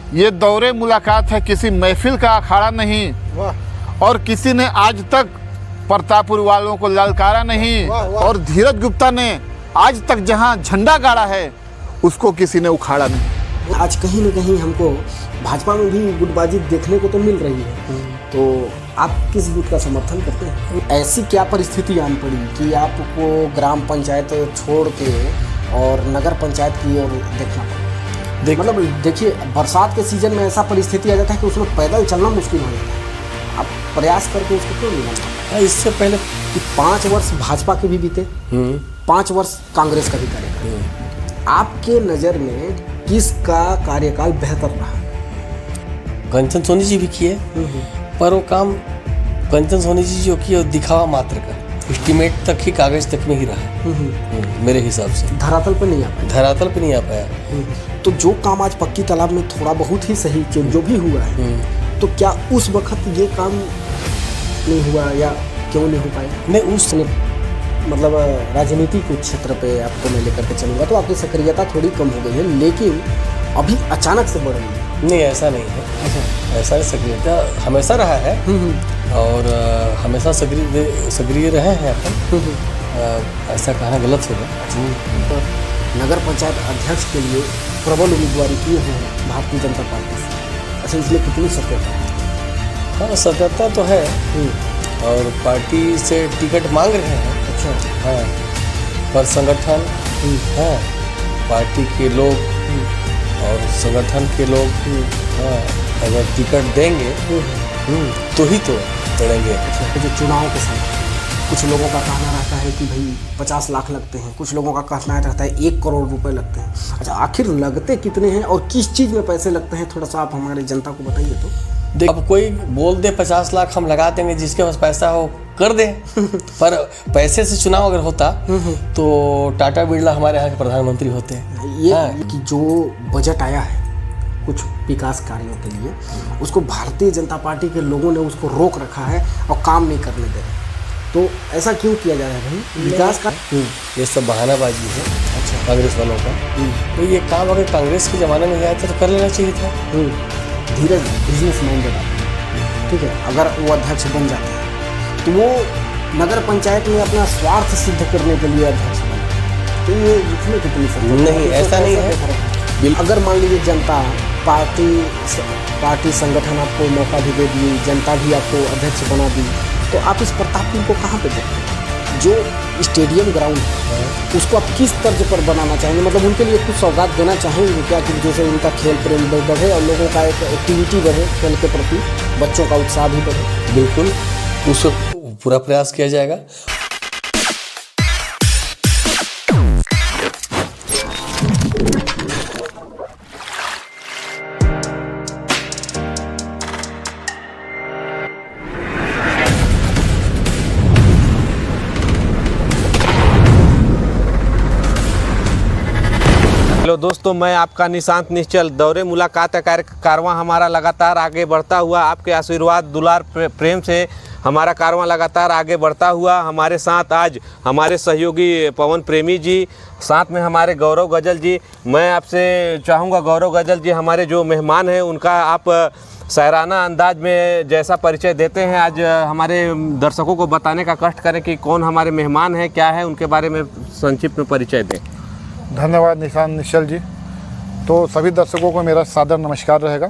ये दौरे मुलाकात है, किसी महफिल का अखाड़ा नहीं। वाह। और किसी ने आज तक प्रतापपुर वालों को ललकारा नहीं। वाह, वाह। और धीरज गुप्ता ने आज तक जहां झंडा गाड़ा है उसको किसी ने उखाड़ा नहीं। आज कहीं न कहीं हमको भाजपा में भी गुटबाजी देखने को तो मिल रही है, तो आप किस गुट का समर्थन करते हैं? ऐसी क्या परिस्थिति आन पड़ी कि आपको ग्राम पंचायत छोड़ के और नगर पंचायत की ओर देखना पड़ा? मतलब देखिए, बरसात के सीजन में ऐसा परिस्थिति आ जाता है कि उसमें पैदल चलना मुश्किल हो जाता है। आप प्रयास करके उसको क्यों नहीं बनाते? इससे पहले कि 5 वर्ष भाजपा के भी बीते, 5 वर्ष कांग्रेस का भी कार्यकाल, आपके नज़र में किसका कार्यकाल बेहतर रहा? कंचन सोनी जी भी किए, पर वो काम कंचन सोनी जी जो किए दिखावा मात्र का, एस्टीमेट तक ही, कागज तक में ही रहा मेरे हिसाब से। धरातल पर नहीं आ पाया। धरातल पे नहीं आ पाया। तो जो काम आज पक्की तालाब में थोड़ा बहुत ही सही जो भी हुआ है, तो क्या उस वक्त ये काम नहीं हुआ या क्यों नहीं हो पाया? नहीं, उस मतलब राजनीतिक क्षेत्र पे आपको मैं लेकर के चलूँगा तो आपकी सक्रियता थोड़ी कम हो गई है, लेकिन अभी अचानक से बढ़ रही है। नहीं, ऐसा नहीं है। ऐसा सक्रियता हमेशा रहा है और हमेशा सक्रिय रहे हैं अपन। ऐसा कहना गलत होगा। नगर पंचायत अध्यक्ष के लिए प्रबल उम्मीदवारी किए हैं भारतीय जनता पार्टी से। अच्छा, इसमें कितनी सत्यता है? हाँ, सत्यता तो है और पार्टी से टिकट मांग रहे हैं। अच्छा। हाँ, पर संगठन है, पार्टी के लोग और संगठन के लोग अगर टिकट देंगे तो ही तो लड़ेंगे। अच्छा, जो चुनाव के समय कुछ लोगों का कहना रहता है कि भाई 50 लाख लगते हैं, कुछ लोगों का कहना रहता है 1 करोड़ रुपए लगते हैं। अच्छा, आखिर लगते कितने हैं और किस चीज़ में पैसे लगते हैं, थोड़ा सा आप हमारे जनता को बताइए तो। अब कोई बोल दे 50 लाख हम लगा देंगे, जिसके पास पैसा हो कर दे, पर पैसे से चुनाव अगर होता तो टाटा बिरला हमारे यहाँ के प्रधानमंत्री होते हैं। ये कि जो बजट आया है कुछ विकास कार्यों के लिए, उसको भारतीय जनता पार्टी के लोगों ने उसको रोक रखा है और काम नहीं करने दे रहे, तो ऐसा क्यों किया जा रहा है भाई? विकास का ये सब बहानाबाजी है। अच्छा, कांग्रेस वालों का। तो ये काम अगर कांग्रेस के ज़माने में आया था तो कर लेना चाहिए था। धीरज बिजनेस माइंडेड है, ठीक है। अगर वो अध्यक्ष बन जाते हैं तो वो नगर पंचायत में अपना स्वार्थ सिद्ध करने के लिए अध्यक्ष बने, तो ये इसमें कितनी सच्चाई? नहीं, ऐसा नहीं है। अगर मान लीजिए जनता पार्टी संगठन आपको मौका भी दे दिए, जनता भी आपको अध्यक्ष बना दी, तो आप इस प्रतापपुर को कहाँ पे देखते हैं? जो स्टेडियम ग्राउंड है उसको आप किस तर्ज पर बनाना चाहेंगे? मतलब उनके लिए कुछ सौगात देना चाहेंगे क्या, कि जैसे उनका खेल प्रेम बढ़े और लोगों का एक एक्टिविटी बढ़े, खेल के प्रति बच्चों का उत्साह भी बढ़े? बिल्कुल, उसको पूरा प्रयास किया जाएगा। हेलो दोस्तों, मैं आपका निशांत निश्चल। दौरे मुलाकात का कारवां हमारा लगातार आगे बढ़ता हुआ, आपके आशीर्वाद दुलार प्रेम से हमारा कारवां लगातार आगे बढ़ता हुआ। हमारे साथ आज हमारे सहयोगी पवन प्रेमी जी, साथ में हमारे गौरव गजल जी। मैं आपसे चाहूँगा गौरव गजल जी, हमारे जो मेहमान हैं उनका आप शायराना अंदाज में जैसा परिचय देते हैं, आज हमारे दर्शकों को बताने का कष्ट करें कि कौन हमारे मेहमान हैं, क्या है, उनके बारे में संक्षिप्त में परिचय दें। धन्यवाद निशांत निश्चल जी। तो सभी दर्शकों को मेरा सादर नमस्कार रहेगा।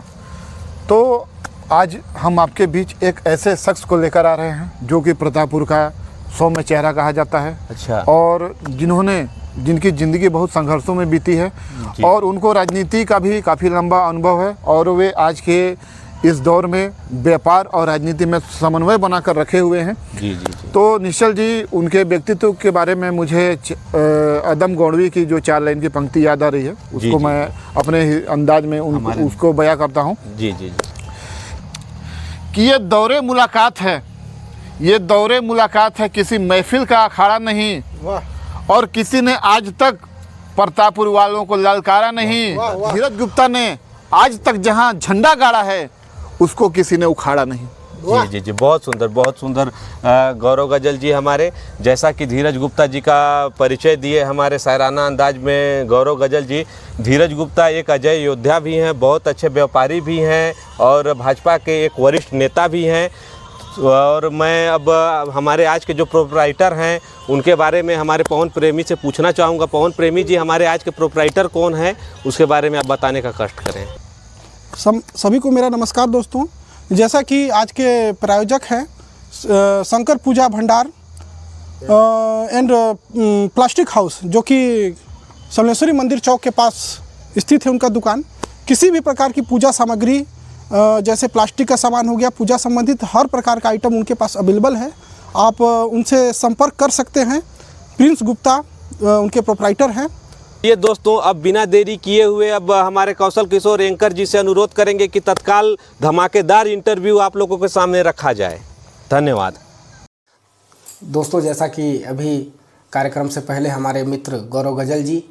तो आज हम आपके बीच एक ऐसे शख्स को लेकर आ रहे हैं जो कि प्रतापपुर का सौम्य चेहरा कहा जाता है। अच्छा। और जिनकी ज़िंदगी बहुत संघर्षों में बीती है और उनको राजनीति का भी काफ़ी लंबा अनुभव है और वे आज के इस दौर में व्यापार और राजनीति में समन्वय बनाकर रखे हुए हैं। जी जी जी। तो निश्चल जी, उनके व्यक्तित्व के बारे में मुझे अदम गौड़वी की जो 4 लाइन की पंक्ति याद आ रही है, उसको मैं अपने अंदाज में उसको बयां करता हूँ। जी जी जी। कि ये दौरे मुलाकात है, ये दौरे मुलाकात है, किसी महफिल का अखाड़ा नहीं। वाह। और किसी ने आज तक प्रतापपुर वालों को ललकारा नहीं। धीरज गुप्ता ने आज तक जहां झंडा गाड़ा है उसको किसी ने उखाड़ा नहीं। जी जी जी, बहुत सुंदर गौरव गजल जी हमारे, जैसा कि धीरज गुप्ता जी का परिचय दिए हमारे शायराना अंदाज में गौरव गजल जी। धीरज गुप्ता एक अजय योद्धा भी हैं, बहुत अच्छे व्यापारी भी हैं और भाजपा के एक वरिष्ठ नेता भी हैं। और मैं अब हमारे आज के जो प्रोपराइटर हैं उनके बारे में हमारे पवन प्रेमी से पूछना चाहूँगा। पवन प्रेमी जी, हमारे आज के प्रोपराइटर कौन हैं, उसके बारे में आप बताने का कष्ट करें। सभी को मेरा नमस्कार दोस्तों। जैसा कि आज के प्रायोजक हैं शंकर पूजा भंडार एंड प्लास्टिक हाउस, जो कि समलेश्वरी मंदिर चौक के पास स्थित है उनका दुकान। किसी भी प्रकार की पूजा सामग्री जैसे प्लास्टिक का सामान हो गया, पूजा संबंधित हर प्रकार का आइटम उनके पास अवेलेबल है। आप उनसे संपर्क कर सकते हैं। प्रिंस गुप्ता उनके प्रोपराइटर हैं। ये दोस्तों, अब बिना देरी किए हुए अब हमारे कौशल किशोर एंकर जी से अनुरोध करेंगे कि तत्काल धमाकेदार इंटरव्यू आप लोगों के सामने रखा जाए। धन्यवाद दोस्तों। जैसा कि अभी कार्यक्रम से पहले हमारे मित्र गौरव गजल जी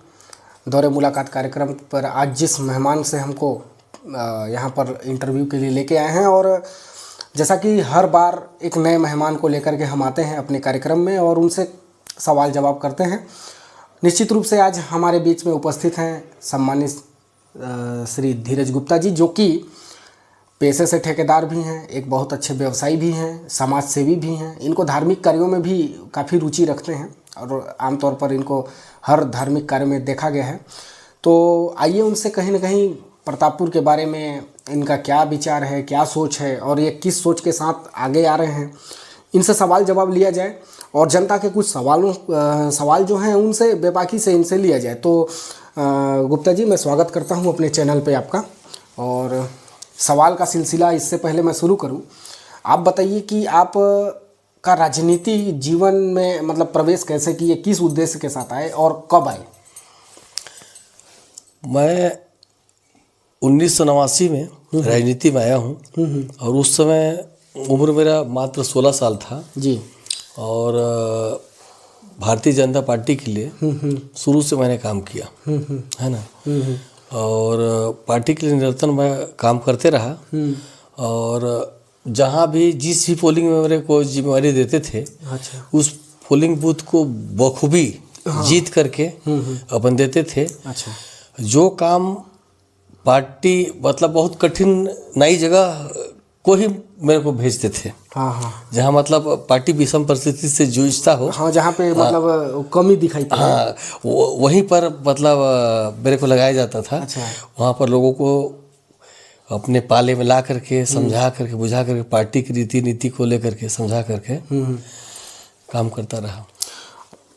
दौरे मुलाकात कार्यक्रम पर आज जिस मेहमान से हमको यहाँ पर इंटरव्यू के लिए लेके आए हैं, और जैसा कि हर बार एक नए मेहमान को लेकर के हम आते हैं अपने कार्यक्रम में और उनसे सवाल जवाब करते हैं। निश्चित रूप से आज हमारे बीच में उपस्थित हैं सम्मानित श्री धीरज गुप्ता जी, जो कि पेशे से ठेकेदार भी हैं, एक बहुत अच्छे व्यवसायी भी हैं, समाज सेवी भी हैं। इनको धार्मिक कार्यों में भी काफ़ी रुचि रखते हैं और आमतौर पर इनको हर धार्मिक कार्य में देखा गया है। तो आइए उनसे कहीं ना कहीं प्रतापपुर के बारे में इनका क्या विचार है, क्या सोच है और ये किस सोच के साथ आगे आ रहे हैं, इनसे सवाल जवाब लिया जाए और जनता के कुछ सवाल जो हैं उनसे बेबाकी से इनसे लिया जाए। तो गुप्ता जी, मैं स्वागत करता हूं अपने चैनल पे आपका। और सवाल का सिलसिला इससे पहले मैं शुरू करूं, आप बताइए कि आप का राजनीति जीवन में मतलब प्रवेश कैसे किए, किस उद्देश्य के साथ आए और कब आए? मैं 1989 में राजनीति में आया हूँ और उस समय उम्र मेरा मात्र 16 साल था जी। और भारतीय जनता पार्टी के लिए शुरू से मैंने काम किया है ना, और पार्टी के लिए निरंतर मैं काम करते रहा। और जहाँ भी जिस भी पोलिंग में मेरे को जिम्मेवारी देते थे, अच्छा, उस पोलिंग बूथ को बखूबी जीत करके अपन देते थे। अच्छा, जो काम पार्टी मतलब बहुत कठिन नई जगह को ही मेरे को भेजते थे। हाँ हाँ, जहाँ मतलब पार्टी विषम परिस्थिति से जूझता हो, हाँ, जहाँ पे मतलब कमी दिखाई पड़े, हाँ, वहीं पर मतलब मेरे को लगाया जाता था। अच्छा, वहाँ पर लोगों को अपने पाले में ला करके समझा करके बुझा करके पार्टी की रीति नीति को लेकर के समझा करके काम करता रहा।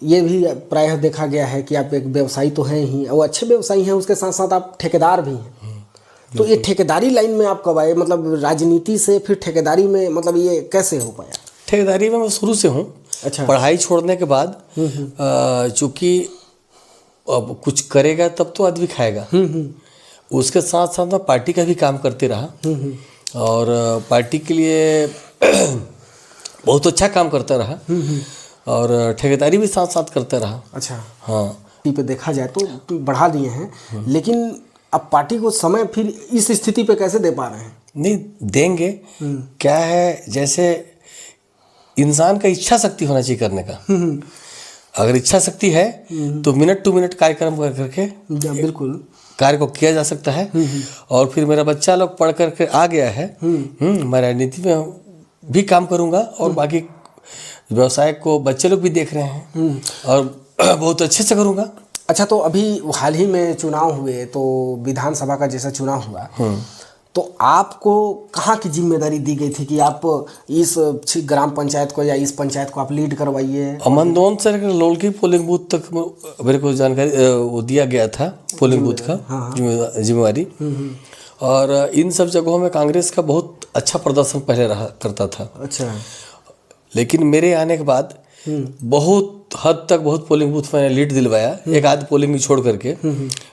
ये भी प्रायः देखा गया है कि आप एक व्यवसायी तो हैं ही और अच्छे व्यवसायी हैं, उसके साथ साथ आप ठेकेदार भी हैं। तो ये ठेकेदारी लाइन में आप कब आए, मतलब राजनीति से फिर ठेकेदारी में, मतलब ये कैसे हो पाया? ठेकेदारी में मैं शुरू से हूँ। अच्छा, पढ़ाई छोड़ने के बाद चूँकि अब कुछ करेगा तब तो आदमी खाएगा, उसके साथ साथ मैं पार्टी का भी काम करते रहा और पार्टी के लिए बहुत अच्छा काम करता रहा और ठेकेदारी भी साथ साथ करता रहा। अच्छा, हाँ, पे देखा जाए तो बढ़ा दिए हैं, लेकिन अब पार्टी को समय फिर इस स्थिति पे कैसे दे पा रहे हैं? नहीं देंगे, क्या है, जैसे इंसान का इच्छा शक्ति होना चाहिए करने का। अगर इच्छा शक्ति है तो मिनट टू मिनट कार्यक्रम कर करके बिल्कुल कार्य को किया जा सकता है। और फिर मेरा बच्चा लोग पढ़ करके आ गया है, मैं राजनीति में भी काम करूँगा और बाकी व्यवसाय को बच्चे लोग भी देख रहे हैं और बहुत अच्छे से करूँगा। अच्छा, तो अभी हाल ही में चुनाव हुए, तो विधानसभा का जैसा चुनाव हुआ, तो आपको कहाँ की जिम्मेदारी दी गई थी कि आप इस ग्राम पंचायत को या इस पंचायत को आप लीड करवाइए? अमनदोन से लोलकी पोलिंग बूथ तक मेरे को जानकारी वो दिया गया था, पोलिंग बूथ का जिम्मेवारी। और इन सब जगहों में कांग्रेस का बहुत अच्छा प्रदर्शन पहले रहा करता था। अच्छा, लेकिन मेरे आने के बाद बहुत हद तक बहुत पोलिंग बूथ मैंने लीड दिलवाया, एक आध पोलिंग छोड़ करके।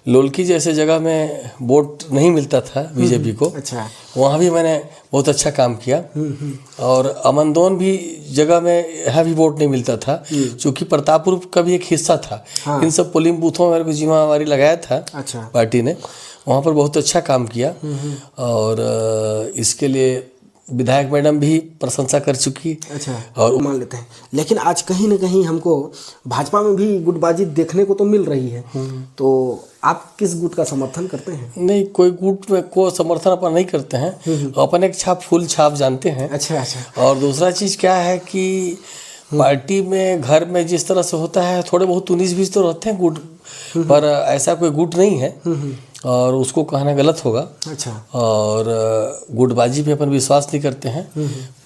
लोलकी जैसे जगह में वोट नहीं मिलता था बीजेपी को, अच्छा, वहाँ भी मैंने बहुत अच्छा काम किया। और अमनदोन भी जगह में यहाँ भी वोट नहीं मिलता था, क्योंकि प्रतापपुर का भी एक हिस्सा था। हाँ। इन सब पोलिंग बूथों में मेरे को जिम्मेवारी लगाया था। अच्छा, पार्टी ने वहाँ पर बहुत अच्छा काम किया और इसके लिए विधायक मैडम भी प्रशंसा कर चुकी। अच्छा, और और मान लेते हैं, लेकिन आज कहीं ना कहीं हमको भाजपा में भी गुटबाजी देखने को तो मिल रही है। तो आप किस गुट का समर्थन करते हैं? नहीं, कोई गुट में को समर्थन अपन नहीं करते हैं, अपन एक छाप फुल छाप जानते हैं। अच्छा अच्छा। और दूसरा चीज़ क्या है कि पार्टी में घर में जिस तरह से होता है थोड़े बहुत 19-20 तो रहते हैं गुट, पर ऐसा कोई गुट नहीं है और उसको कहना गलत होगा। अच्छा। और गुटबाजी पे अपन विश्वास नहीं करते हैं,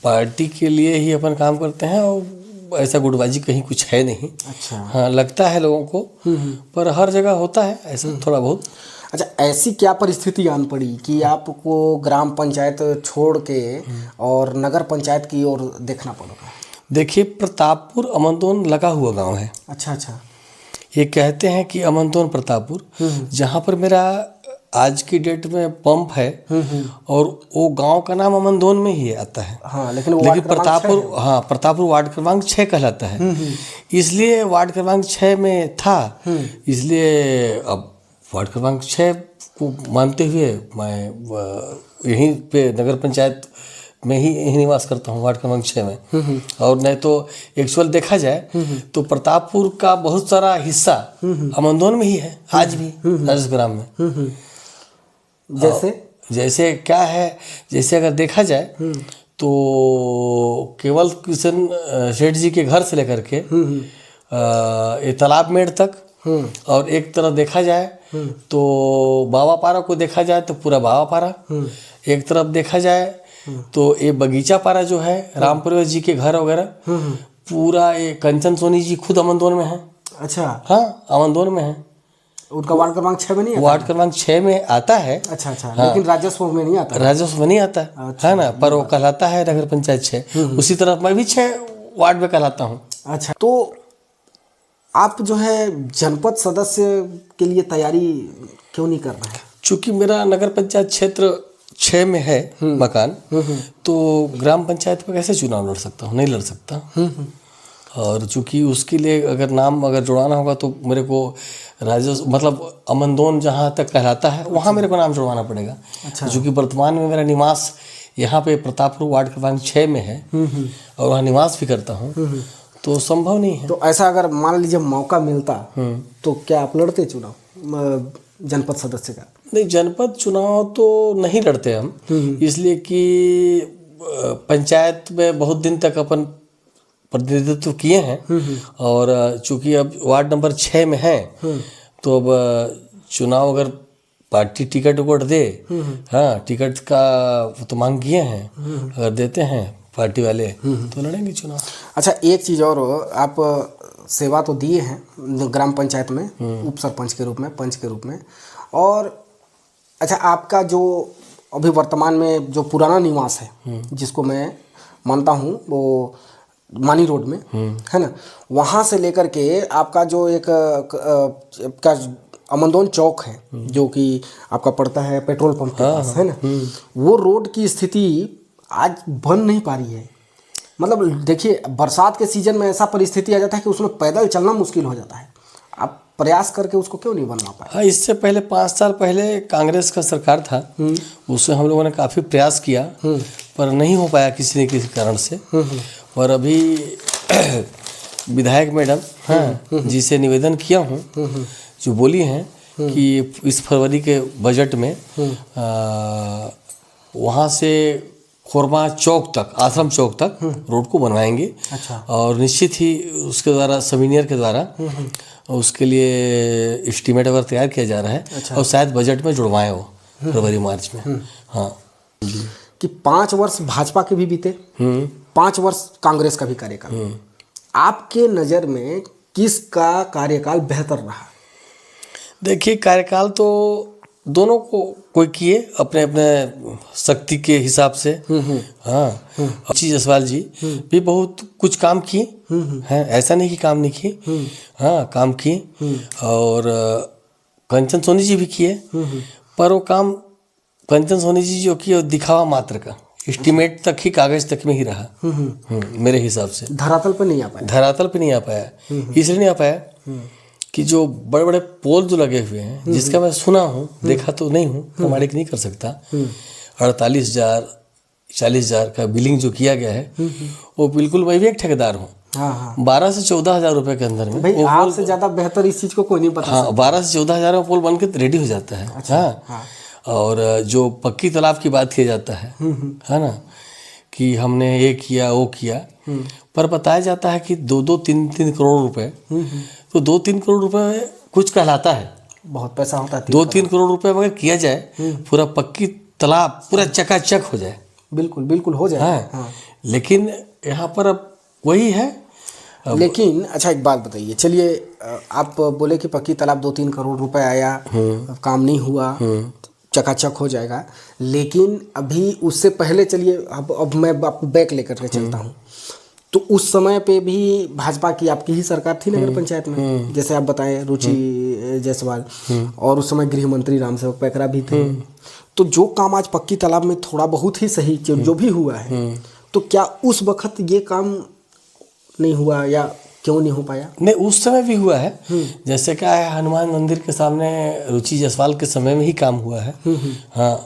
पार्टी के लिए ही अपन काम करते हैं और ऐसा गुटबाजी कहीं कुछ है नहीं। अच्छा। हाँ, लगता है लोगों को, पर हर जगह होता है ऐसा थोड़ा बहुत। अच्छा, ऐसी क्या परिस्थिति आन पड़ी कि आपको ग्राम पंचायत छोड़ के और नगर पंचायत की ओर देखना पड़ा? देखिए, प्रतापपुर अमनदोन लगा हुआ गांव है। अच्छा अच्छा। ये कहते हैं कि अमनदोन प्रतापपुर, जहाँ पर मेरा आज की डेट में पंप है, और वो गांव का नाम अमनदोन में ही आता है। हाँ, लेकिन प्रतापपुर, हाँ, प्रतापपुर वार्ड क्रमांक 6 कहलाता है। इसलिए वार्ड क्रमांक 6 में था, इसलिए अब वार्ड क्रमांक 6 को मानते हुए मैं यहीं पे नगर पंचायत में ही निवास करता हूँ, वार्ड क्रमांक 6 में। और नहीं तो एक्चुअल देखा जाए तो प्रतापपुर का बहुत सारा हिस्सा अमनदोन में ही है आज भी, राजस्व ग्राम में। जैसे क्या है, जैसे अगर देखा जाए तो केवल किशन सेठ जी के घर से लेकर के ये तालाब मेड़ तक, और एक तरफ देखा जाए तो बाबा पारा को देखा जाए तो पूरा बाबा पारा, एक तरफ देखा जाए तो ये बगीचा पारा जो है रामपुर जी के घर वगैरह, पूरा ये कंचन सोनी जी खुद अमनदोन में है। अच्छा। हाँ, अमनदोन में है। उनका वार्ड क्रमांक 6 में नहीं आता? वार्ड क्रमांक 6 में आता है। अच्छा अच्छा। हाँ, लेकिन राजस्व में नहीं आता? राजस्व में नहीं आता। अच्छा, है ना, पर वो कहलाता है नगर पंचायत 6। उसी तरह मैं भी 6 वार्ड में कहलाता हूँ। अच्छा, तो आप जो है जनपद सदस्य के लिए तैयारी क्यों नहीं कर रहे हैं? चूँकि मेरा नगर पंचायत क्षेत्र 6 में है मकान, तो ग्राम पंचायत में कैसे चुनाव लड़ सकता हूँ? नहीं लड़ सकता। और चूँकि उसके लिए अगर नाम जुड़वाना होगा तो मेरे को राजस्व, मतलब अमनदोन जहाँ तक कहलाता है वहाँ मेरे को नाम जुड़वाना पड़ेगा। अच्छा। चूँकि वर्तमान में मेरा निवास यहाँ पे प्रतापपुर वार्ड क्रमांक 6 में है और वहाँ निवास भी करता हूँ, तो संभव नहीं है। तो ऐसा अगर मान लीजिए मौका मिलता तो क्या आप लड़ते चुनाव जनपद सदस्य का? नहीं, जनपद चुनाव तो नहीं लड़ते हम, इसलिए कि पंचायत में बहुत दिन तक अपन प्रतिनिधित्व किए हैं, और चूंकि अब वार्ड नंबर 6 में है तो अब चुनाव अगर पार्टी टिकट उकट दे, हाँ, टिकट का तो मांग किए हैं, अगर देते हैं पार्टी वाले तो लड़ेंगे चुनाव। अच्छा, एक चीज़ और, आप सेवा तो दिए हैं ग्राम पंचायत में उप सरपंच के रूप में, पंच के रूप में, और अच्छा, आपका जो अभी वर्तमान में जो पुराना निवास है जिसको मैं मानता हूँ वो मानी रोड में है ना, वहाँ से लेकर के आपका जो एक का अमनदोन चौक है जो कि आपका पड़ता है पेट्रोल पंप के पास, है ना, वो रोड की स्थिति आज बन नहीं पा रही है। मतलब देखिए, बरसात के सीजन में ऐसा परिस्थिति आ जाता है कि उसमें पैदल चलना मुश्किल हो जाता है। आप प्रयास करके उसको क्यों नहीं बनवा पाए? हाँ, इससे पहले 5 साल पहले कांग्रेस का सरकार था, उससे हम लोगों ने काफ़ी प्रयास किया, पर नहीं हो पाया किसी न किसी कारण से। और अभी विधायक मैडम, हाँ, जिसे निवेदन किया हूँ, जो बोली हैं कि इस फरवरी के बजट में वहाँ से खोरमा चौक तक, आश्रम चौक तक रोड को बनवाएंगे। अच्छा। और निश्चित ही उसके द्वारा सविनियर के द्वारा उसके लिए एस्टीमेट अगर तैयार किया जा रहा है। अच्छा। और शायद बजट में जुड़वाएं वो फरवरी मार्च में। हाँ, कि 5 वर्ष भाजपा के भी बीते, 5 वर्ष कांग्रेस का भी कार्यकाल, आपके नज़र में किसका कार्यकाल बेहतर रहा? देखिए, कार्यकाल तो दोनों को कोई किए अपने अपने शक्ति के हिसाब से। हाँ, अच्छी जसवाल जी भी बहुत कुछ काम किए हैं, ऐसा नहीं कि काम नहीं किए, हाँ, काम किए। और कंचन सोनी जी भी किए, पर वो काम कंचन सोनी जी जो किए दिखावा मात्र का, एस्टीमेट तक ही, कागज तक में ही रहा मेरे हिसाब से। धरातल पे नहीं आ पाया। धरातल पे नहीं आ पाया, इसलिए नहीं आ पाया कि जो बड़े बड़े पोल जो लगे हुए हैं, जिसका मैं सुना हूँ, देखा तो नहीं हूँ, प्रमाणित नहीं कर सकता, 48,000 40,000 का बिलिंग जो किया गया है वो बिल्कुल मैं भी एक ठेकेदार हूँ। हाँ हाँ 12 से 14,000 रुपए के अंदर में भाई, वो आपसे ज्यादा बेहतर इस चीज को कोई नहीं पता। हाँ 12 से 14,000 में पुल बन के रेडी हो जाता है। हाँ और जो पक्की तालाब की बात किया जाता है ना, कि हमने ये किया वो किया, पर बताया जाता है कि 2-2, 3-3 करोड़ रुपए, तो 2-3 करोड़ रुपए कुछ कहलाता है, बहुत पैसा होता है। 2-3 करोड़ रुपए अगर किया जाए पूरा पक्की तालाब पूरा चकाचक हो जाए। बिल्कुल बिल्कुल हो जाए। हाँ लेकिन यहाँ पर अब वही है। लेकिन अच्छा एक बात बताइए, चलिए आप बोले कि पक्की तालाब 2-3 करोड़ रुपए आया, काम नहीं हुआ, चकाचक हो जाएगा, लेकिन अभी उससे पहले चलिए अब मैं बैक लेकर के चलता हूँ, तो उस समय पे भी भाजपा की आपकी ही सरकार थी नगर पंचायत में, जैसे आप बताएं रुचि जायसवाल, और उस समय गृह मंत्री रामसेवक पैकरा भी थे। तो जो काम आज पक्की तालाब में थोड़ा बहुत ही सही जो भी हुआ है, तो क्या उस वक्त ये काम नहीं हुआ या क्यों नहीं हो पाया? नहीं, उस समय भी हुआ है। जैसे क्या है, हनुमान मंदिर के सामने रुचि जायसवाल के समय में ही काम हुआ है। हाँ,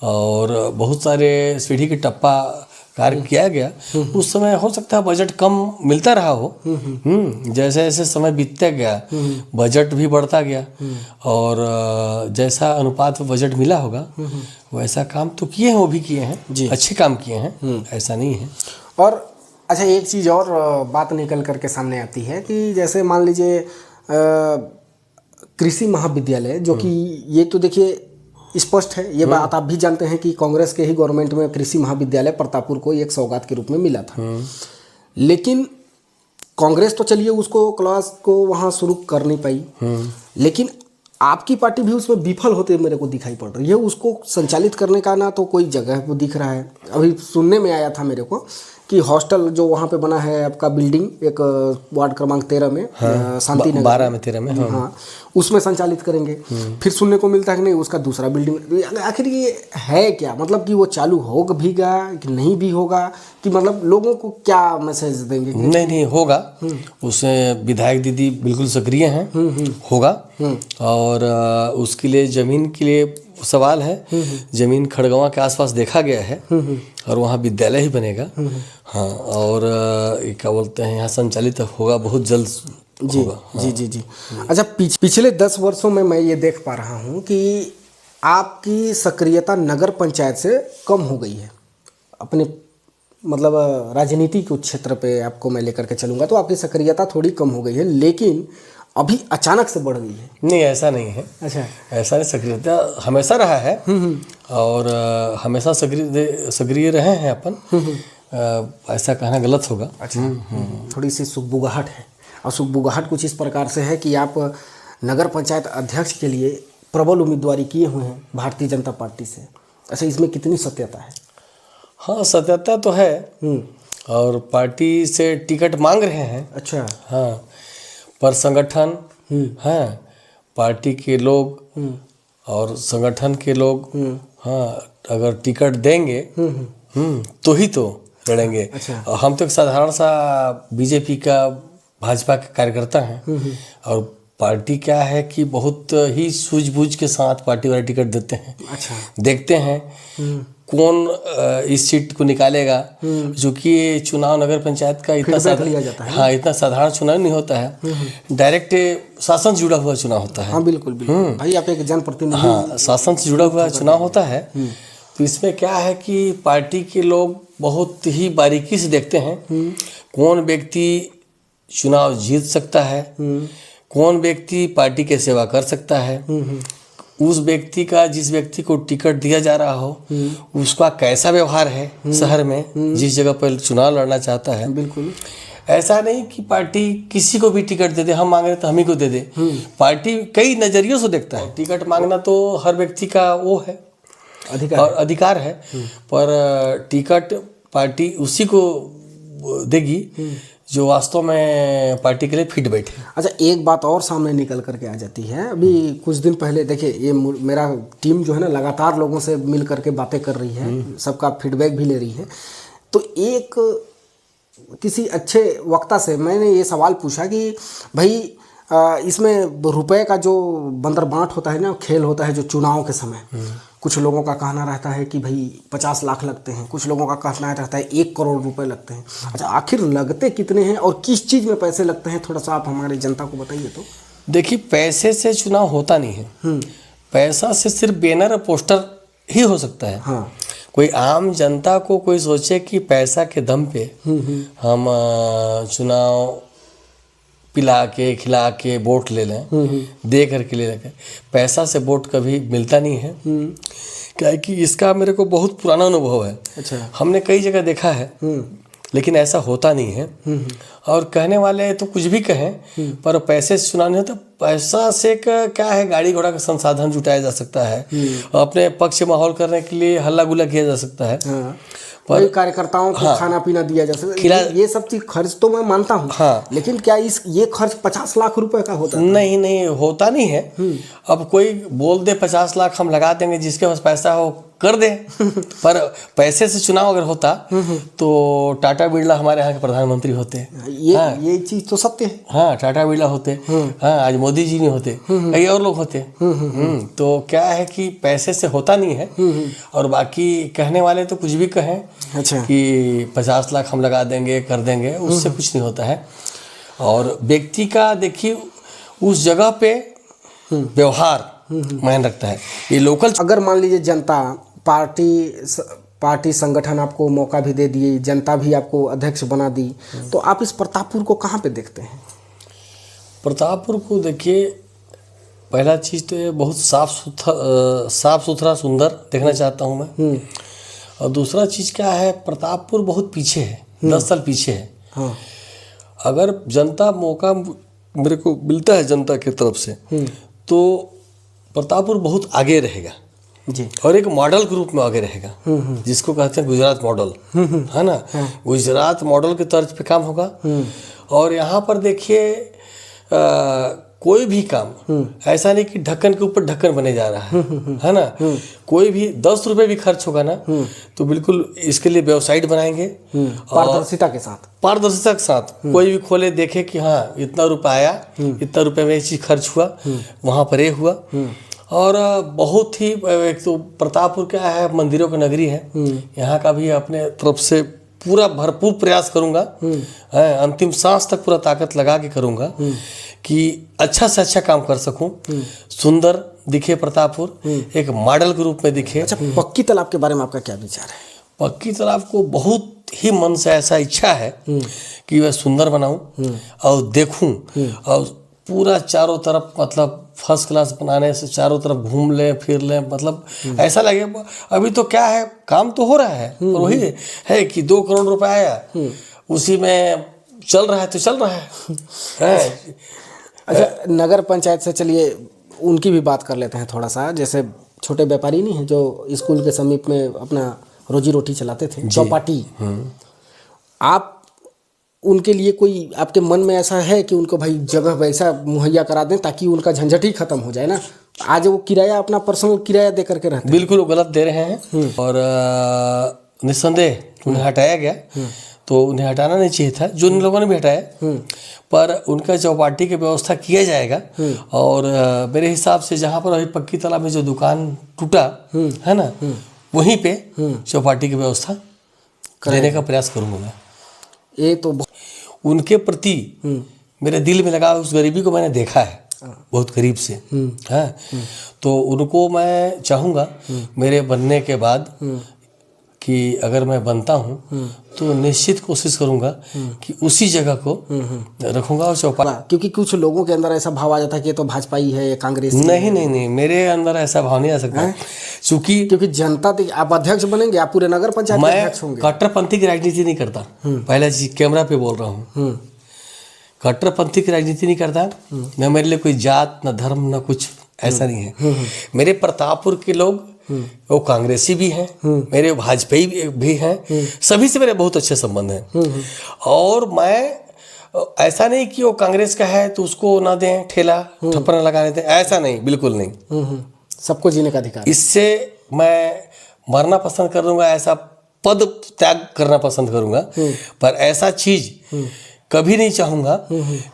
और बहुत सारे सीढ़ी के टप्पा कार्य किया गया। उस समय हो सकता है बजट कम मिलता रहा हो। जैसे जैसे समय बीतता गया बजट भी बढ़ता गया, और जैसा अनुपात में बजट मिला होगा वैसा काम तो किए हैं, वो भी किए हैं जी, अच्छे काम किए हैं, ऐसा नहीं है। और अच्छा एक चीज़ और बात निकल करके सामने आती है कि जैसे मान लीजिए कृषि महाविद्यालय, जो कि ये तो देखिए स्पष्ट है, ये बात आप भी जानते हैं कि कांग्रेस के ही गवर्नमेंट में कृषि महाविद्यालय प्रतापपुर को एक सौगात के रूप में मिला था। लेकिन कांग्रेस तो चलिए उसको क्लास को वहाँ शुरू कर नहीं पाई, लेकिन आपकी पार्टी भी उसमें विफल होते मेरे को दिखाई पड़ रही है। उसको संचालित करने का ना तो कोई जगह वो दिख रहा है। अभी सुनने में आया था मेरे को कि हॉस्टल जो वहाँ पे बना है आपका बिल्डिंग, एक वार्ड क्रमांक 13 में, शांति नगर 12 में 13 में, हाँ उसमें संचालित करेंगे। फिर सुनने को मिलता है कि नहीं उसका दूसरा बिल्डिंग, आखिर ये है क्या? मतलब कि वो चालू होगा भीगा कि नहीं भी होगा, कि मतलब लोगों को क्या मैसेज देंगे? नहीं होगा, उसमें विधायक दीदी बिल्कुल सक्रिय हैं, होगा। और उसके लिए जमीन के लिए सवाल है, जमीन खड़गवां के आसपास देखा गया है, और वहाँ विद्यालय ही बनेगा। हाँ, और क्या बोलते हैं, यहाँ संचालित होगा बहुत जल्द जी होगा। जी जी जी। अच्छा पिछले 10 वर्षों में मैं ये देख पा रहा हूँ कि आपकी सक्रियता नगर पंचायत से कम हो गई है। अपने मतलब राजनीति के क्षेत्र पे आपको मैं लेकर के चलूँगा तो आपकी सक्रियता थोड़ी कम हो गई है, लेकिन अभी अचानक से बढ़ गई है। नहीं, ऐसा नहीं है। अच्छा, ऐसा नहीं, सक्रियता हमेशा रहा है, और हमेशा सक्रिय रहे हैं अपन, ऐसा कहना गलत होगा। अच्छा, थोड़ी सी सुगबुगाहट है, और सुगबुगाहट कुछ इस प्रकार से है कि आप नगर पंचायत अध्यक्ष के लिए प्रबल उम्मीदवारी किए हुए हैं भारतीय जनता पार्टी से। अच्छा, इसमें कितनी सत्यता है? हाँ, सत्यता तो है, और पार्टी से टिकट मांग रहे हैं। अच्छा, हाँ, पर संगठन हाँ, पार्टी के लोग और संगठन के लोग हाँ, अगर टिकट देंगे तो ही तो लड़ेंगे। अच्छा। हम तो एक साधारण सा बीजेपी का, भाजपा के कार्यकर्ता हैं, और पार्टी क्या है कि बहुत ही सूझबूझ के साथ पार्टी वाले टिकट देते हैं। अच्छा, देखते हैं कौन इस सीट को निकालेगा, जो कि चुनाव नगर पंचायत का इतना लिया जाता है। हाँ, इतना साधारण चुनाव नहीं होता है, डायरेक्ट शासन से जुड़ा हुआ चुनाव होता है। हाँ बिल्कुल बिल्कुल भाई, आप एक जनप्रतिनिधि। हाँ, शासन से जुड़ा हुआ चुनाव होता है। तो इसमें क्या है कि पार्टी के लोग बहुत ही बारीकी से देखते हैं कौन व्यक्ति चुनाव जीत सकता है, कौन व्यक्ति पार्टी की सेवा कर सकता है, उस व्यक्ति का, जिस व्यक्ति को टिकट दिया जा रहा हो उसका कैसा व्यवहार है शहर में, जिस जगह पर चुनाव लड़ना चाहता है। बिल्कुल ऐसा नहीं कि पार्टी किसी को भी टिकट दे दे, हम मांग रहे तो हम ही को दे दे। पार्टी कई नजरियों से देखता है। टिकट मांगना तो हर व्यक्ति का वो है, अधिकार है, पर टिकट पार्टी उसी को देगी जो वास्तव में पार्टी के लिए फिट बैठे। अच्छा, एक बात और सामने निकल करके आ जाती है। अभी कुछ दिन पहले देखिए, ये मेरा टीम जो है ना लगातार लोगों से मिल करके बातें कर रही है, सबका फीडबैक भी ले रही है। तो एक किसी अच्छे वक्ता से मैंने ये सवाल पूछा कि भाई इसमें रुपए का जो बंदरबांट होता है ना, खेल होता है जो चुनाव के समय, कुछ लोगों का कहना रहता है कि भाई 50 लाख लगते हैं, कुछ लोगों का कहना रहता है 1 करोड़ रुपए लगते हैं। अच्छा, आखिर लगते कितने हैं और किस चीज़ में पैसे लगते हैं, थोड़ा सा आप हमारी जनता को बताइए तो। देखिए, पैसे से चुनाव होता नहीं है। पैसा से सिर्फ बैनर और पोस्टर ही हो सकता है। हाँ। कोई आम जनता को कोई सोचे कि पैसा के दम पे हम चुनाव पिला के खिला के वोट ले लें, दे करके ले लें, पैसा से वोट कभी मिलता नहीं है। क्या है कि इसका मेरे को बहुत पुराना अनुभव है। अच्छा। हमने कई जगह देखा है, लेकिन ऐसा होता नहीं है। और कहने वाले तो कुछ भी कहें, पर पैसे से चुनाव नहीं होता। पैसा से क्या है, गाड़ी घोड़ा का संसाधन जुटाया जा सकता है, अपने पक्ष माहौल करने के लिए हल्ला गुल्ला किया जा सकता है। पर कार्यकर्ताओं को खाना पीना दिया जा सकता है, ये सब चीज खर्च तो मैं मानता हूँ। हाँ। लेकिन क्या ये खर्च 50 लाख रुपए का होता है? नहीं नहीं, होता नहीं है। अब कोई बोल दे 50 लाख हम लगा देंगे, जिसके पास पैसा हो कर दे। पर पैसे से चुनाव अगर होता तो टाटा बिरला हमारे यहाँ के प्रधानमंत्री होते। ये चीज तो सत्य है। हाँ, टाटा बिरला होते। हाँ, आज मोदी जी नहीं होते, कई और लोग होते। तो क्या है कि पैसे से होता नहीं है। और बाकी कहने वाले तो कुछ भी कहें। अच्छा। कि 50 लाख हम लगा देंगे, कर देंगे, उससे कुछ नहीं होता है। और व्यक्ति का देखिए उस जगह पे व्यवहार मायने रखता है। ये लोकल, अगर मान लीजिए जनता पार्टी संगठन आपको मौका भी दे दिए, जनता भी आपको अध्यक्ष बना दी, तो आप इस प्रतापपुर को कहाँ पे देखते हैं? प्रतापपुर को देखिए, पहला चीज़ तो ये बहुत साफ सुथरा सुंदर देखना चाहता हूँ मैं। और दूसरा चीज़ क्या है, प्रतापपुर बहुत पीछे है, 10 साल पीछे है। हाँ। अगर जनता मौका मेरे को मिलता है जनता की तरफ से, तो प्रतापपुर बहुत आगे रहेगा जी। और एक मॉडल के रूप में आगे रहेगा, जिसको कहते हैं गुजरात मॉडल, है ना। गुजरात मॉडल के तर्ज पे काम होगा। और यहाँ पर देखिए कोई भी काम ऐसा नहीं कि ढक्कन के ऊपर ढक्कन बने जा रहा है ना। कोई भी 10 रुपए भी खर्च होगा ना, तो बिल्कुल इसके लिए वेबसाइट बनाएंगे, पारदर्शिता के साथ कोई भी खोले, देखे कि हाँ इतना रुपया आया, इतना रुपए में ये चीज़ खर्च हुआ, वहाँ पर ये हुआ। और बहुत ही, एक तो प्रतापपुर क्या है, मंदिरों की नगरी है। यहाँ का भी अपने तरफ से पूरा भरपूर प्रयास करूँगा, अंतिम सांस तक पूरा ताकत लगा के करूँगा कि अच्छा से अच्छा काम कर सकूं, सुंदर दिखे प्रतापपुर, एक मॉडल के रूप में दिखे। अच्छा, पक्की तालाब के बारे में आपका क्या विचार है? पक्की तालाब को बहुत ही मन से ऐसा इच्छा है कि वह सुंदर बनाऊं और देखूं, और पूरा चारों तरफ, मतलब फर्स्ट क्लास बनाने से चारों तरफ घूम लें फिर लें, मतलब ऐसा लगे। अभी तो क्या है, काम तो हो रहा है, पर वही है कि 2 करोड़ रुपए आया, उसी में चल रहा है तो चल रहा है। अच्छा, नगर पंचायत से चलिए उनकी भी बात कर लेते हैं थोड़ा सा। जैसे छोटे व्यापारी नहीं है जो स्कूल के समीप में अपना रोजी रोटी चलाते थे, चौपाटी, आप उनके लिए कोई आपके मन में ऐसा है कि उनको भाई जगह वैसा मुहैया करा दें ताकि उनका झंझट ही खत्म हो जाए ना? आज वो किराया, अपना पर्सनल किराया दे करके रहते हैं। बिल्कुल वो गलत दे रहे हैं, और निस्संदेह उन्हें हटाया गया, तो उन्हें हटाना नहीं चाहिए था, जो उन लोगों ने भी हटाया। पर उनका चौपाटी की व्यवस्था किया जाएगा। और मेरे हिसाब से जहाँ पर अभी पक्की तालाब में जो दुकान टूटा है ना, वहीं पे चौपाटी की व्यवस्था देने का प्रयास करूँगा मैं। ये तो उनके प्रति मेरे दिल में लगा, उस गरीबी को मैंने देखा है बहुत करीब से, है। तो उनको मैं चाहूँगा मेरे बनने के बाद कि अगर मैं बनता हूँ तो निश्चित कोशिश करूँगा कि उसी जगह को रखूँगा और चौपाटी। क्योंकि कुछ लोगों के अंदर ऐसा भाव आ जाता है कि ये तो भाजपा ही है, ये कांग्रेस नहीं नहीं नहीं, मेरे अंदर ऐसा भाव नहीं आ सकता, क्योंकि जनता, आप अध्यक्ष बनेंगे, आप पूरे नगर पंचायत के अध्यक्ष होंगे। मैं कट्टरपंथी की राजनीति नहीं करता, पहला चीज कैमरा पे बोल रहा हूँ। कट्टरपंथी की राजनीति नहीं करता मैं। मेरे लिए कोई जात न धर्म न कुछ ऐसा नहीं है। मेरे प्रतापपुर के लोग वो कांग्रेसी भी हैं, मेरे भाजपाई भी हैं, सभी से मेरे बहुत अच्छे संबंध हैं। और मैं ऐसा नहीं कि वो कांग्रेस का है तो उसको ना दें, ठेला ठप्पा लगाने दें, ऐसा नहीं, बिल्कुल नहीं। सबको जीने का अधिकार। इससे मैं मरना पसंद कर दूंगा, ऐसा पद त्याग करना पसंद करूंगा। पर ऐसा चीज कभी नहीं चाहूँगा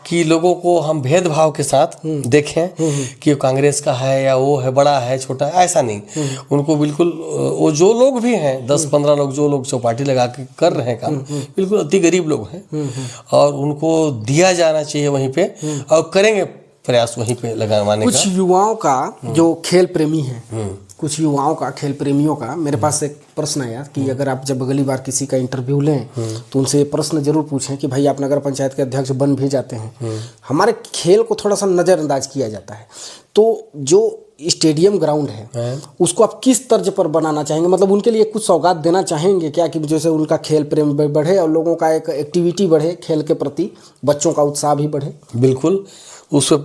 कि लोगों को हम भेदभाव के साथ देखें कि वो कांग्रेस का है या वो है, बड़ा है छोटा है, ऐसा नहीं। उनको बिल्कुल वो जो लोग भी हैं 10-15 लोग जो लोग चौपाटी लगा के कर रहे हैं काम, बिल्कुल अति गरीब लोग हैं और उनको दिया जाना चाहिए वहीं पे, और करेंगे प्रयास वहीं पे लगाने का। कुछ युवाओं का जो खेल प्रेमी है, कुछ युवाओं का, खेल प्रेमियों का, मेरे पास एक प्रश्न है यार कि अगर आप जब अगली बार किसी का इंटरव्यू लें तो उनसे ये प्रश्न जरूर पूछें कि भाई आप नगर पंचायत के अध्यक्ष बन भी जाते हैं, हमारे खेल को थोड़ा सा नज़रअंदाज किया जाता है, तो जो स्टेडियम ग्राउंड है उसको आप किस तर्ज पर बनाना चाहेंगे? मतलब उनके लिए कुछ सौगात देना चाहेंगे क्या कि जैसे उनका खेल प्रेम बढ़े और लोगों का एक एक्टिविटी बढ़े, खेल के प्रति बच्चों का उत्साह भी बढ़े? बिल्कुल, उस पर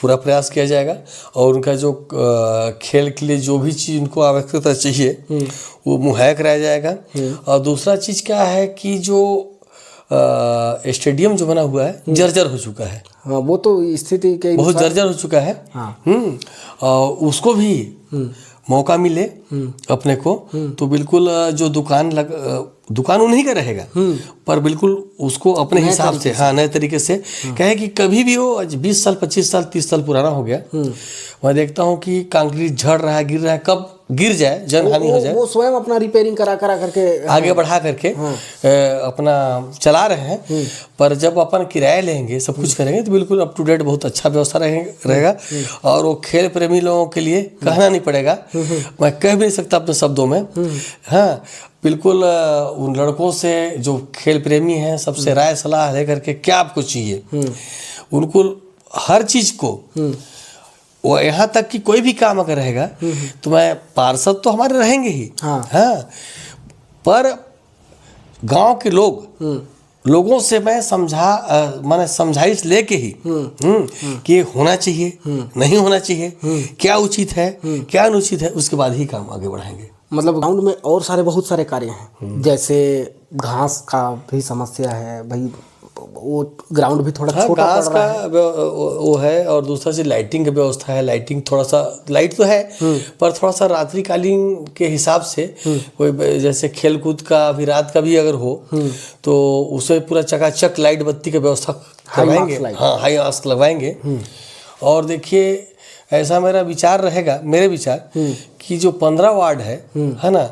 पूरा प्रयास किया जाएगा और उनका जो खेल के लिए जो भी चीज़ उनको आवश्यकता चाहिए वो मुहैया कराया जाएगा। और दूसरा चीज़ क्या है कि जो स्टेडियम जो बना हुआ है जर्जर हो चुका है। हाँ, वो तो स्थिति के बहुत जर्जर हो चुका है। हाँ। और उसको भी मौका मिले अपने को तो बिल्कुल जो दुकान उन्हीं का रहेगा, पर बिल्कुल उसको अपने हिसाब से, हाँ, नए तरीके से कहे कि कभी भी वो 20 साल 25 साल 30 साल पुराना हो गया, मैं देखता हूँ कि कंक्रीट झड़ रहा है, गिर रहा है, कब गिर जाए, जनहानि हो जाए, वो स्वयं अपना रिपेयरिंग करा करके आगे बढ़ा करके अपना चला रहे हैं। पर जब अपन किराया लेंगे, सब कुछ करेंगे, तो बिल्कुल अप टू डेट बहुत अच्छा व्यवस्था रहेगा। और वो खेल प्रेमी लोगों के लिए कहना नहीं पड़ेगा, मैं कह भी नहीं सकता अपने शब्दों में। हाँ, बिल्कुल उन लड़कों से जो खेल प्रेमी हैं सबसे राय सलाह ले करके क्या आपको चाहिए, उनको हर चीज़ को, वो यहाँ तक कि कोई भी काम अगर रहेगा तो मैं पार्षद तो हमारे रहेंगे ही, हाँ, पर गांव के लोगों से मैं मैंने समझाइश लेके ही कि होना चाहिए, नहीं होना चाहिए, क्या उचित है क्या अनुचित है, उसके बाद ही काम आगे बढ़ाएंगे। मतलब ग्राउंड में और बहुत सारे कार्य हैं, जैसे घास का भी समस्या है भाई, वो ग्राउंड भी थोड़ा छोटा घास का वो है, और दूसरा चीज लाइटिंग की व्यवस्था है। लाइटिंग थोड़ा सा, लाइट तो है पर थोड़ा सा रात्रिकालीन के हिसाब से, कोई जैसे खेल कूद का अभी रात का भी अगर हो तो उसे पूरा चकाचक लाइट बत्ती की व्यवस्था करवाएंगे, हाँ, हाई मास्क लगवाएंगे। और देखिए ऐसा मेरा विचार रहेगा, मेरे विचार कि जो 15 वार्ड है ना,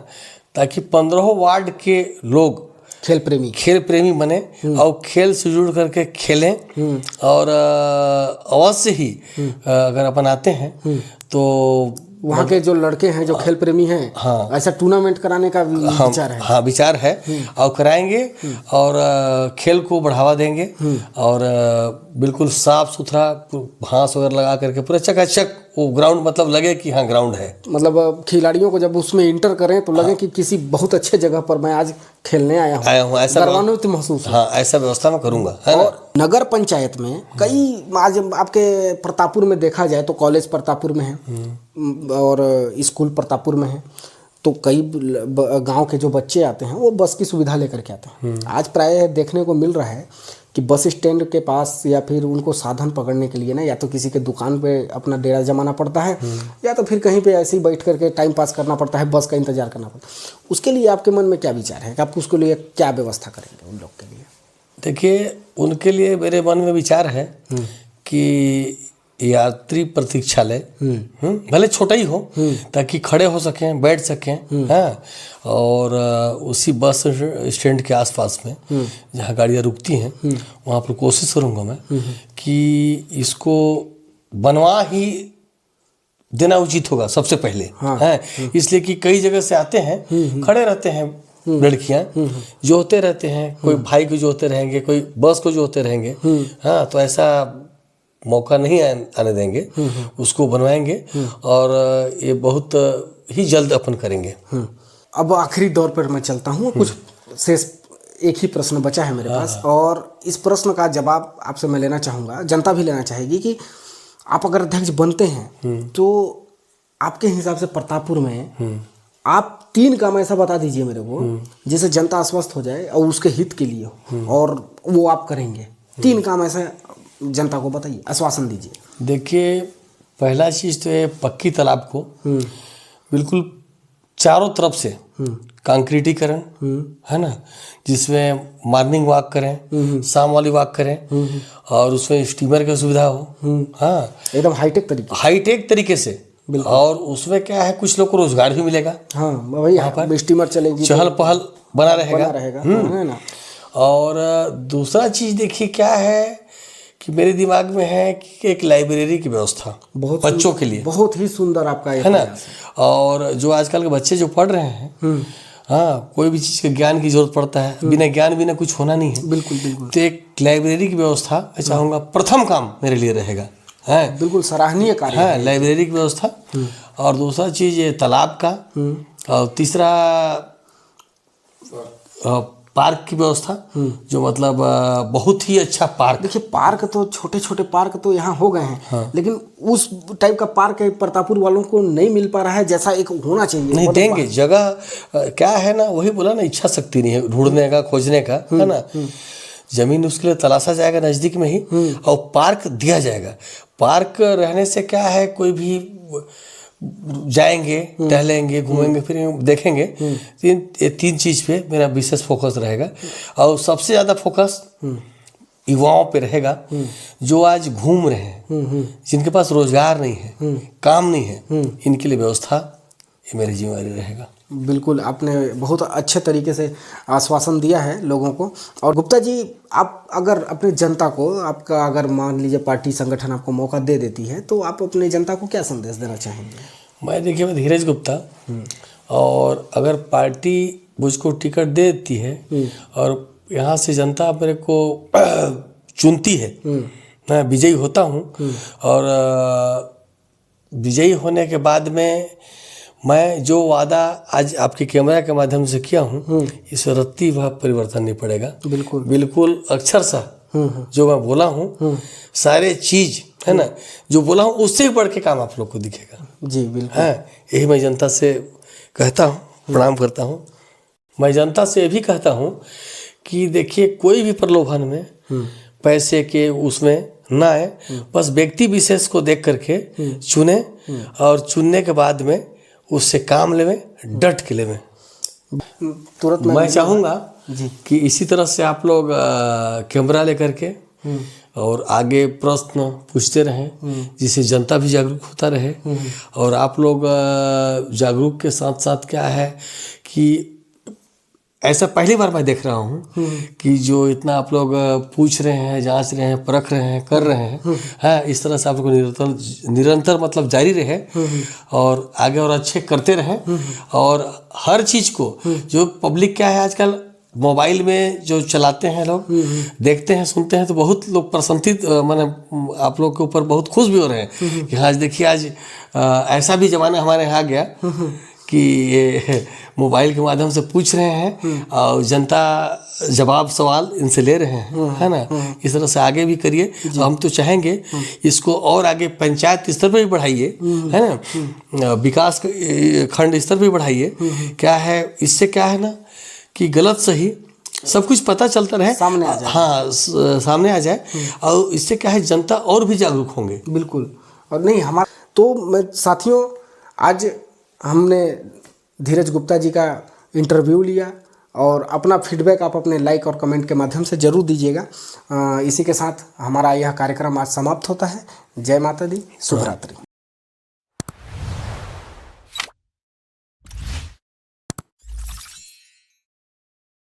ताकि 15 वार्ड के लोग खेल प्रेमी बने और खेल से जुड़ करके खेलें। और अवश्य ही अगर अपन आते हैं तो वहाँ के जो लड़के हैं जो खेल प्रेमी हैं, हाँ, ऐसा टूर्नामेंट कराने का विचार है। हाँ, विचार है और कराएंगे और खेल को बढ़ावा देंगे और बिल्कुल साफ सुथरा घास वगैरह लगा करके पूरा चकाचक वो ग्राउंड, मतलब लगे कि हाँ ग्राउंड है। मतलब खिलाड़ियों को जब उसमें इंटर करें तो लगे कि किसी बहुत अच्छे जगह पर मैं आज खेलने आया हूँ, ऐसा गर्वान्वित महसूस हो। हाँ, ऐसा व्यवस्था मैं करूँगा। और नगर पंचायत में कई, आज आपके प्रतापपुर में देखा जाए तो कॉलेज प्रतापपुर में है और स्कूल प्रतापपुर में है, तो कई गांव के जो बच्चे आते हैं वो बस की सुविधा लेकर के आते हैं। आज प्राय देखने को मिल रहा है कि बस स्टैंड के पास या फिर उनको साधन पकड़ने के लिए ना, या तो किसी के दुकान पे अपना डेरा जमाना पड़ता है या तो फिर कहीं पे ऐसे ही बैठ करके टाइम पास करना पड़ता है, बस का इंतजार करना पड़ता है। उसके लिए आपके मन में क्या विचार है कि आप उसके लिए क्या व्यवस्था करेंगे उन लोग के लिए? देखिए, उनके लिए मेरे मन में विचार है कि यात्री प्रतीक्षालय भले छोटा ही हो ताकि खड़े हो सकें, बैठ सकें, हाँ, और उसी बस स्टैंड के आसपास में जहाँ गाड़ियाँ रुकती हैं वहाँ पर कोशिश करूँगा मैं कि इसको बनवा ही देना उचित होगा सबसे पहले, हाँ, इसलिए कि कई जगह से आते हैं, खड़े रहते हैं लड़कियां, जोते रहते हैं, कोई भाई को जोते रहेंगे, कोई बस को जोते रहेंगे, हाँ, तो ऐसा मौका नहीं आने देंगे, उसको बनवाएंगे और ये बहुत ही जल्द अपन करेंगे। अब आखिरी दौर पर मैं चलता हूँ, कुछ शेष एक ही प्रश्न बचा है मेरे पास और इस प्रश्न का जवाब आपसे मैं लेना चाहूँगा, जनता भी लेना चाहेगी कि आप अगर अध्यक्ष बनते हैं तो आपके हिसाब से प्रतापपुर में आप 3 काम ऐसा बता दीजिए मेरे को जिससे जनता आश्वस्त हो जाए और उसके हित के लिए हो, और वो आप करेंगे। 3 काम ऐसा जनता को बताइए, आश्वासन दीजिए। देखिए, पहला चीज़ तो है पक्की तालाब को बिल्कुल चारों तरफ से कंक्रीटीकरण, है ना, जिसमें मॉर्निंग वॉक करें, शाम वाली वॉक करें, और उसमें स्टीमर की सुविधा हो, हाँ, एकदम हाईटेक तरीके से। और उसमें क्या है, कुछ लोग को रोजगार भी मिलेगा। हाँ, वही यहाँ पर स्टीमर चलेगी, चहल पहल बना रहेगा। है ना। और दूसरा चीज देखिए क्या है कि मेरे दिमाग में है कि एक लाइब्रेरी की व्यवस्था बहुत बच्चों के लिए, बहुत ही सुंदर आपका है ना। और जो आजकल के बच्चे जो पढ़ रहे हैं, हाँ, कोई भी चीज़ के ज्ञान की जरूरत पड़ता है, बिना ज्ञान बिना कुछ होना नहीं है। बिल्कुल बिल्कुल। तो एक लाइब्रेरी की व्यवस्था मैं चाहूँगा प्रथम काम मेरे लिए रहेगा, है बिल्कुल सराहनीय कार्य है, लाइब्रेरी की व्यवस्था। और दूसरा चीज़ ये तालाब का, और तीसरा पार्क की व्यवस्था, जो मतलब बहुत ही अच्छा पार्क। देखिए, पार्क तो छोटे छोटे पार्क तो यहाँ हो गए हैं, हाँ। लेकिन उस टाइप का पार्क प्रतापपुर वालों को नहीं मिल पा रहा है, जैसा एक होना चाहिए। नहीं देंगे, जगह क्या है ना, वही बोला ना, इच्छा शक्ति नहीं है ढूंढने का, खोजने का, है ना। जमीन उसके लिए तलाशा जाएगा नज़दीक में ही, और पार्क दिया जाएगा। पार्क रहने से क्या है, कोई भी जाएंगे, टहलेंगे, घूमेंगे, फिर देखेंगे। तीन चीज पे मेरा विशेष फोकस रहेगा, और सबसे ज्यादा फोकस युवाओं पे रहेगा, जो आज घूम रहे हैं, जिनके पास रोजगार नहीं है, काम नहीं है, इनके लिए व्यवस्था ये मेरी जिम्मेदारी रहेगा। बिल्कुल, आपने बहुत अच्छे तरीके से आश्वासन दिया है लोगों को। और गुप्ता जी, आप अगर अपने जनता को, आपका अगर मान लीजिए पार्टी संगठन आपको मौका दे देती है, तो आप अपने जनता को क्या संदेश देना चाहेंगे? मैं धीरज गुप्ता, और अगर पार्टी मुझको टिकट दे देती है और यहाँ से जनता मेरे को चुनती है, मैं विजयी होता हूँ, और विजयी होने के बाद में मैं जो वादा आज आपके कैमरा के माध्यम से किया हूँ, इस रत्ती वह परिवर्तन नहीं पड़ेगा। बिल्कुल बिल्कुल अक्षरशः जो मैं बोला हूँ, सारे चीज, है ना, जो बोला हूँ उससे भी बढ़ के काम आप लोग को दिखेगा। जी बिल्कुल, है, यही मैं जनता से कहता हूँ, प्रणाम करता हूँ। मैं जनता से ये भी कहता हूँ कि देखिए, कोई भी प्रलोभन में, पैसे के उसमें ना आए, बस व्यक्ति विशेष को देख करके चुने, और चुनने के बाद में उससे काम लेवें, डट के लेवें। तुरंत मैं चाहूँगा कि इसी तरह से आप लोग कैमरा लेकर के और आगे प्रश्न पूछते रहें, जिससे जनता भी जागरूक होता रहे। और आप लोग जागरूक के साथ साथ क्या है कि ऐसा पहली बार मैं देख रहा हूँ कि जो इतना आप लोग पूछ रहे हैं, जांच रहे हैं, परख रहे हैं, कर रहे हैं, है, इस तरह से आप लोग को निरंतर मतलब जारी रहे, और आगे और अच्छे करते रहें। और हर चीज़ को, जो पब्लिक क्या है आजकल मोबाइल में जो चलाते हैं लोग, देखते हैं, सुनते हैं, तो बहुत लोग प्रसन्नित, माने आप लोग के ऊपर बहुत खुश भी हो रहे हैं कि आज देखिए, आज ऐसा भी ज़माना हमारे यहाँ आ गया कि ये मोबाइल के माध्यम से पूछ रहे हैं, और जनता जवाब सवाल इनसे ले रहे हैं, है ना। इस तरह से आगे भी करिए। हम तो चाहेंगे इसको और आगे पंचायत स्तर पर भी बढ़ाइए, है ना, विकास खंड स्तर पर भी बढ़ाइए। क्या है, इससे क्या है ना कि गलत सही सब कुछ पता चलता रहे, सामने आ जाए। हाँ, सामने आ जाए, और इससे क्या है, जनता और भी जागरूक होंगे। बिल्कुल। और नहीं, हमारा तो मैं साथियों, आज हमने धीरज गुप्ता जी का इंटरव्यू लिया, और अपना फीडबैक आप अपने लाइक और कमेंट के माध्यम से ज़रूर दीजिएगा। इसी के साथ हमारा यह कार्यक्रम आज समाप्त होता है। जय माता दी, शुभ रात्रि।